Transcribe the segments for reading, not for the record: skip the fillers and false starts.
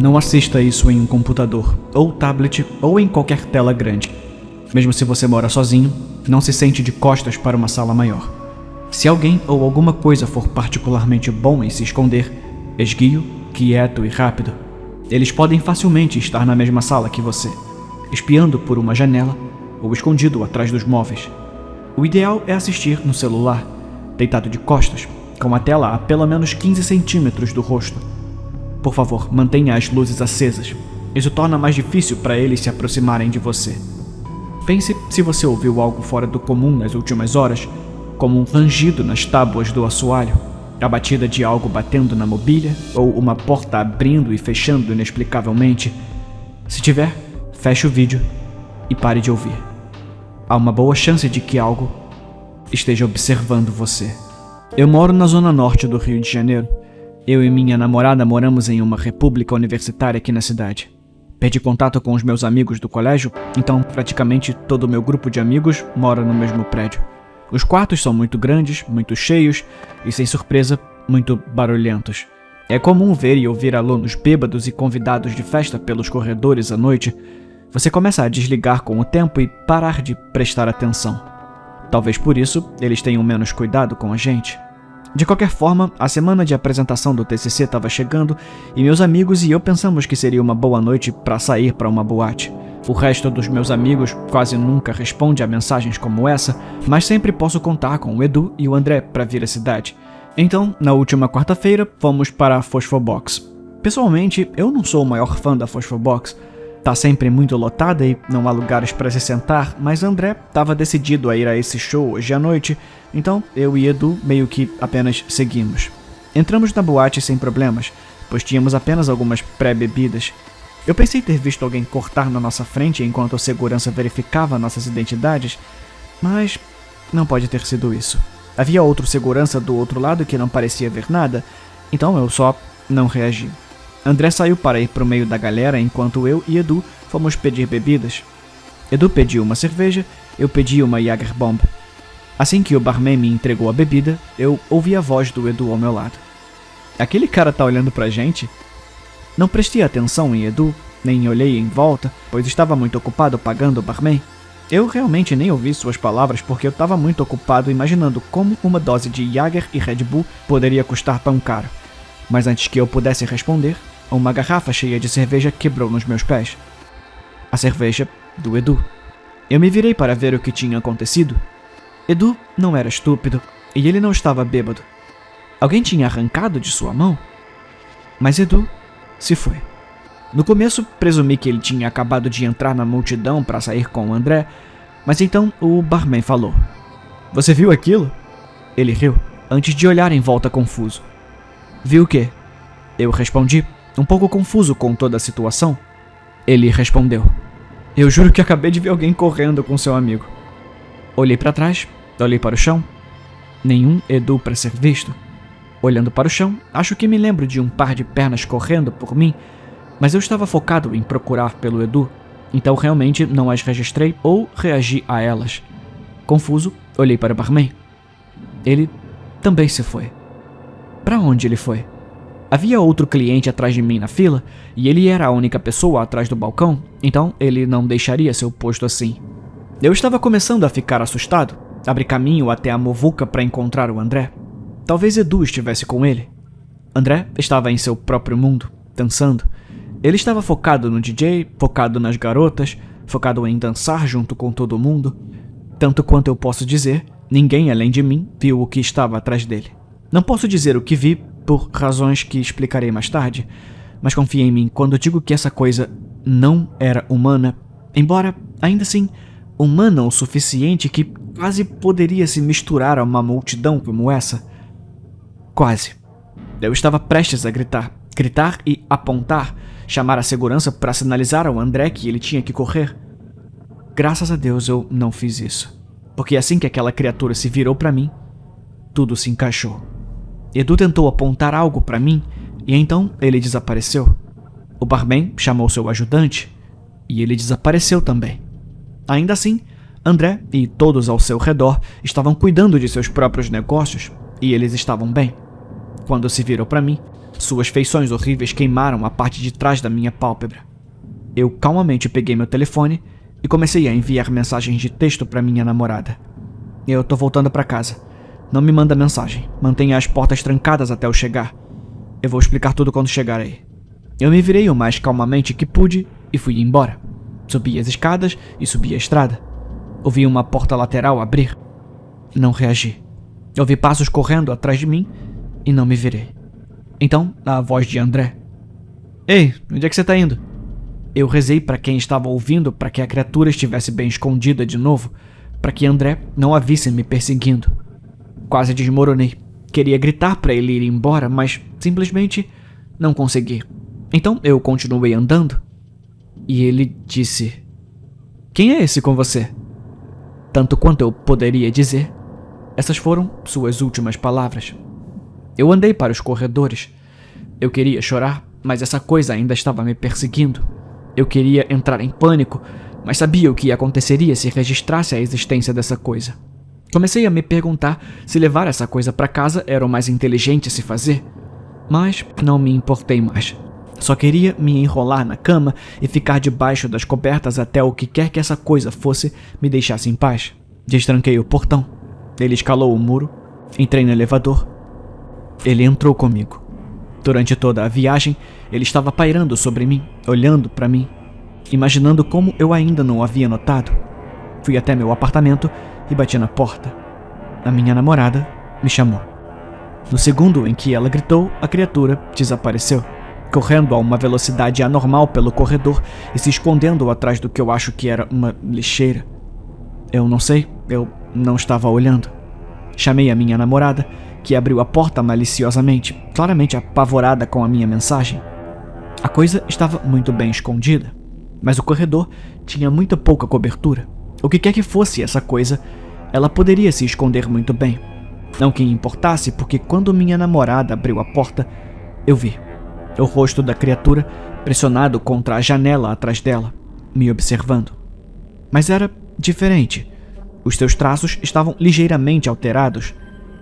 Não assista isso em um computador, ou tablet, ou em qualquer tela grande. Mesmo se você mora sozinho, não se sente de costas para uma sala maior. Se alguém ou alguma coisa for particularmente bom em se esconder, esguio, quieto e rápido, eles podem facilmente estar na mesma sala que você, espiando por uma janela ou escondido atrás dos móveis. O ideal é assistir no celular, deitado de costas, com a tela a pelo menos 15 centímetros do rosto. Por favor, mantenha as luzes acesas. Isso torna mais difícil para eles se aproximarem de você. Pense se você ouviu algo fora do comum nas últimas horas, como um rangido nas tábuas do assoalho, a batida de algo batendo na mobília ou uma porta abrindo e fechando inexplicavelmente. Se tiver, feche o vídeo e pare de ouvir. Há uma boa chance de que algo esteja observando você. Eu moro na zona norte do Rio de Janeiro. Eu e minha namorada moramos em uma república universitária aqui na cidade. Perdi contato com os meus amigos do colégio, então praticamente todo o meu grupo de amigos mora no mesmo prédio. Os quartos são muito grandes, muito cheios e, sem surpresa, muito barulhentos. É comum ver e ouvir alunos bêbados e convidados de festa pelos corredores à noite. Você começa a desligar com o tempo e parar de prestar atenção. Talvez por isso eles tenham menos cuidado com a gente. De qualquer forma, a semana de apresentação do TCC estava chegando e meus amigos e eu pensamos que seria uma boa noite para sair para uma boate. O resto dos meus amigos quase nunca responde a mensagens como essa, mas sempre posso contar com o Edu e o André para vir à cidade. Então, na última quarta-feira, fomos para a Fosfobox. Pessoalmente, eu não sou o maior fã da Fosfobox. Tá sempre muito lotada e não há lugares para se sentar, mas André estava decidido a ir a esse show hoje à noite, então eu e Edu meio que apenas seguimos. Entramos na boate sem problemas, pois tínhamos apenas algumas pré-bebidas. Eu pensei ter visto alguém cortar na nossa frente enquanto a segurança verificava nossas identidades, mas não pode ter sido isso. Havia outro segurança do outro lado que não parecia ver nada, então eu só não reagi. André saiu para ir para o meio da galera enquanto eu e Edu fomos pedir bebidas. Edu pediu uma cerveja, eu pedi uma Jägerbomb. Assim que o barman me entregou a bebida, eu ouvi a voz do Edu ao meu lado. Aquele cara tá olhando pra gente? Não prestei atenção em Edu, nem olhei em volta, pois estava muito ocupado pagando o barman. Eu realmente nem ouvi suas palavras porque eu estava muito ocupado imaginando como uma dose de Jäger e Red Bull poderia custar tão caro. Mas antes que eu pudesse responder, uma garrafa cheia de cerveja quebrou nos meus pés. A cerveja do Edu. Eu me virei para ver o que tinha acontecido. Edu não era estúpido e ele não estava bêbado. Alguém tinha arrancado de sua mão? Mas Edu se foi. No começo, presumi que ele tinha acabado de entrar na multidão para sair com o André, mas então o barman falou. Você viu aquilo? Ele riu, antes de olhar em volta confuso. Viu o quê? Eu respondi, um pouco confuso com toda a situação. Ele respondeu. Eu juro que acabei de ver alguém correndo com seu amigo. Olhei para trás, olhei para o chão. Nenhum Edu para ser visto. Olhando para o chão, acho que me lembro de um par de pernas correndo por mim, mas eu estava focado em procurar pelo Edu, então realmente não as registrei ou reagi a elas. Confuso, olhei para o barman. Ele também se foi. Para onde ele foi? Havia outro cliente atrás de mim na fila, e ele era a única pessoa atrás do balcão, então ele não deixaria seu posto assim. Eu estava começando a ficar assustado, abri caminho até a muvuca para encontrar o André. Talvez Edu estivesse com ele. André estava em seu próprio mundo, dançando. Ele estava focado no DJ, focado nas garotas, focado em dançar junto com todo mundo. Tanto quanto eu posso dizer, ninguém além de mim viu o que estava atrás dele. Não posso dizer o que vi, por razões que explicarei mais tarde, mas confie em mim quando digo que essa coisa não era humana, embora, ainda assim, humana o suficiente que quase poderia se misturar a uma multidão como essa. Quase. Eu estava prestes a gritar e apontar, chamar a segurança para sinalizar ao André que ele tinha que correr. Graças a Deus eu não fiz isso, porque assim que aquela criatura se virou para mim, tudo se encaixou. Edu tentou apontar algo para mim e então ele desapareceu. O barman chamou seu ajudante e ele desapareceu também. Ainda assim, André e todos ao seu redor estavam cuidando de seus próprios negócios e eles estavam bem. Quando se virou para mim, Suas feições horríveis queimaram a parte de trás da minha pálpebra. Eu calmamente peguei meu telefone e comecei a enviar mensagens de texto para minha namorada. Eu tô voltando para casa. Não me manda mensagem. Mantenha as portas trancadas até eu chegar. Eu vou explicar tudo quando chegar aí. Eu me virei o mais calmamente que pude e fui embora. Subi as escadas e subi a estrada. Ouvi uma porta lateral abrir. Não reagi. Ouvi passos correndo atrás de mim e não me virei. Então, a voz de André. Ei, onde é que você tá indo? Eu rezei para quem estava ouvindo para que a criatura estivesse bem escondida de novo, para que André não a visse me perseguindo. Quase desmoronei. Queria gritar para ele ir embora, mas simplesmente não consegui. Então eu continuei andando e ele disse: Quem é esse com você? Tanto quanto eu poderia dizer, essas foram suas últimas palavras. Eu andei para os corredores. Eu queria chorar, mas essa coisa ainda estava me perseguindo. Eu queria entrar em pânico, mas sabia o que aconteceria se registrasse a existência dessa coisa. Comecei a me perguntar se levar essa coisa para casa era o mais inteligente a se fazer, mas não me importei mais. Só queria me enrolar na cama e ficar debaixo das cobertas até o que quer que essa coisa fosse me deixasse em paz. Destranquei o portão. Ele escalou o muro. Entrei no elevador. Ele entrou comigo. Durante toda a viagem, ele estava pairando sobre mim, olhando para mim, imaginando como eu ainda não o havia notado. Fui até meu apartamento e bati na porta. A minha namorada me chamou. No segundo em que ela gritou, a criatura desapareceu, correndo a uma velocidade anormal pelo corredor e se escondendo atrás do que eu acho que era uma lixeira. Eu não sei, eu não estava olhando. Chamei a minha namorada, que abriu a porta maliciosamente, claramente apavorada com a minha mensagem. A coisa estava muito bem escondida, mas o corredor tinha muito pouca cobertura. O que quer que fosse essa coisa, ela poderia se esconder muito bem. Não que importasse, porque quando minha namorada abriu a porta, eu vi o rosto da criatura pressionado contra a janela atrás dela, me observando. Mas era diferente. Os seus traços estavam ligeiramente alterados.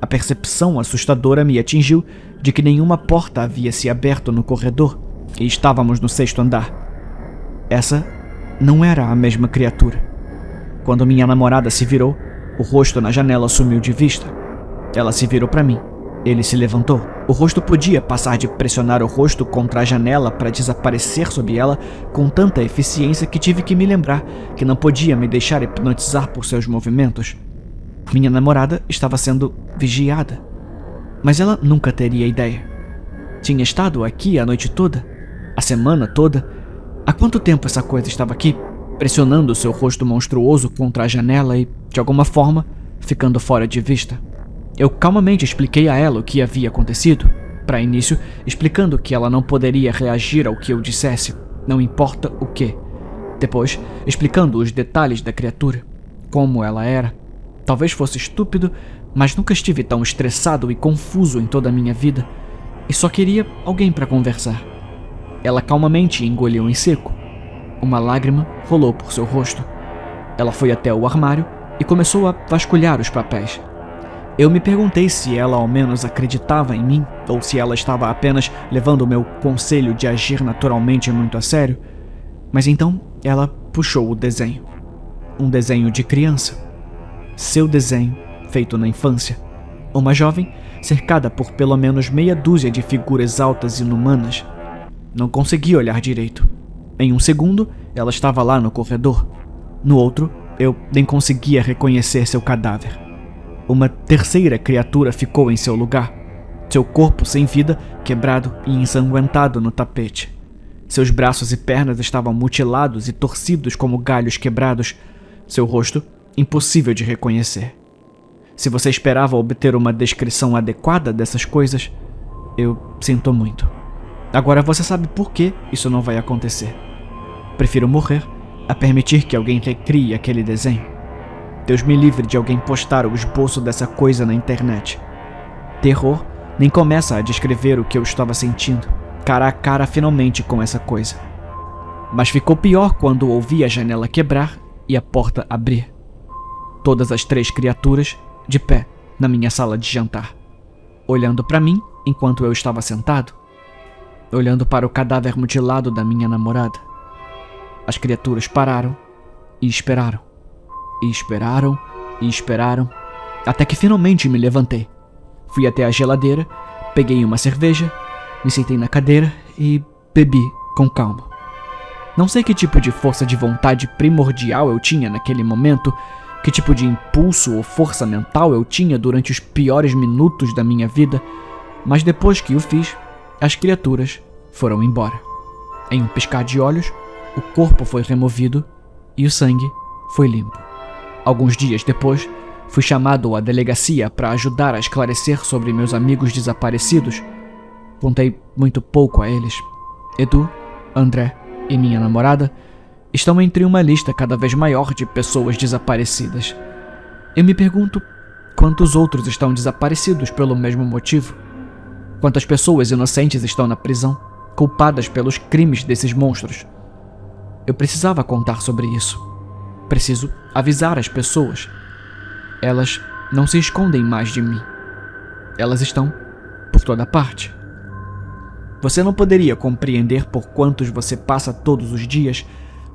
A percepção assustadora me atingiu de que nenhuma porta havia se aberto no corredor e estávamos no 6º andar. Essa não era a mesma criatura. Quando minha namorada se virou, o rosto na janela sumiu de vista. Ela se virou para mim. Ele se levantou. O rosto podia passar de pressionar o rosto contra a janela para desaparecer sob ela com tanta eficiência que tive que me lembrar que não podia me deixar hipnotizar por seus movimentos. Minha namorada estava sendo vigiada, mas ela nunca teria ideia. Tinha estado aqui a noite toda, a semana toda. Há quanto tempo essa coisa estava aqui, pressionando seu rosto monstruoso contra a janela e, de alguma forma, ficando fora de vista? Eu calmamente expliquei a ela o que havia acontecido, para início explicando que ela não poderia reagir ao que eu dissesse, não importa o que. Depois, explicando os detalhes da criatura, como ela era. Talvez fosse estúpido, mas nunca estive tão estressado e confuso em toda a minha vida, e só queria alguém para conversar. Ela calmamente engoliu em seco. Uma lágrima rolou por seu rosto. Ela foi até o armário e começou a vasculhar os papéis. Eu me perguntei se ela ao menos acreditava em mim, ou se ela estava apenas levando o meu conselho de agir naturalmente muito a sério. Mas então ela puxou o desenho. Um desenho de criança. Seu desenho, feito na infância. Uma jovem cercada por pelo menos meia dúzia de figuras altas e inumanas. Não consegui olhar direito. Em um segundo, ela estava lá no corredor. No outro, eu nem conseguia reconhecer seu cadáver. Uma terceira criatura ficou em seu lugar. Seu corpo sem vida, quebrado e ensanguentado no tapete. Seus braços e pernas estavam mutilados e torcidos como galhos quebrados. Seu rosto, impossível de reconhecer. Se você esperava obter uma descrição adequada dessas coisas, eu sinto muito. Agora você sabe por que isso não vai acontecer. Prefiro morrer a permitir que alguém recrie aquele desenho. Deus me livre de alguém postar o esboço dessa coisa na internet. Terror nem começa a descrever o que eu estava sentindo, cara a cara finalmente com essa coisa. Mas ficou pior quando ouvi a janela quebrar e a porta abrir. Todas as 3 criaturas de pé na minha sala de jantar, olhando para mim enquanto eu estava sentado, olhando para o cadáver mutilado da minha namorada. As criaturas pararam e esperaram. E esperaram e esperaram, até que finalmente me levantei. Fui até a geladeira, peguei uma cerveja, me sentei na cadeira e bebi com calma. Não sei que tipo de força de vontade primordial eu tinha naquele momento, que tipo de impulso ou força mental eu tinha durante os piores minutos da minha vida, mas depois que o fiz, as criaturas foram embora. Em um piscar de olhos, o corpo foi removido e o sangue foi limpo. Alguns dias depois, fui chamado à delegacia para ajudar a esclarecer sobre meus amigos desaparecidos. Contei muito pouco a eles. Edu, André e minha namorada estão entre uma lista cada vez maior de pessoas desaparecidas. Eu me pergunto quantos outros estão desaparecidos pelo mesmo motivo. Quantas pessoas inocentes estão na prisão, culpadas pelos crimes desses monstros. Eu precisava contar sobre isso. Preciso avisar as pessoas. Elas não se escondem mais de mim. Elas estão por toda parte. Você não poderia compreender por quantos você passa todos os dias,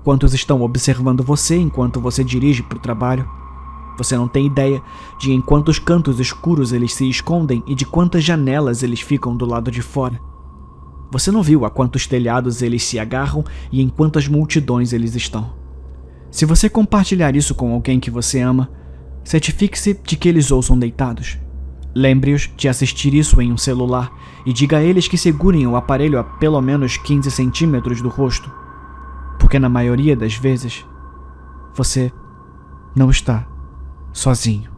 quantos estão observando você enquanto você dirige para o trabalho. Você não tem ideia de em quantos cantos escuros eles se escondem e de quantas janelas eles ficam do lado de fora. Você não viu a quantos telhados eles se agarram e em quantas multidões eles estão. Se você compartilhar isso com alguém que você ama, certifique-se de que eles ouçam deitados. Lembre-os de assistir isso em um celular e diga a eles que segurem o aparelho a pelo menos 15 centímetros do rosto, porque na maioria das vezes, você não está sozinho.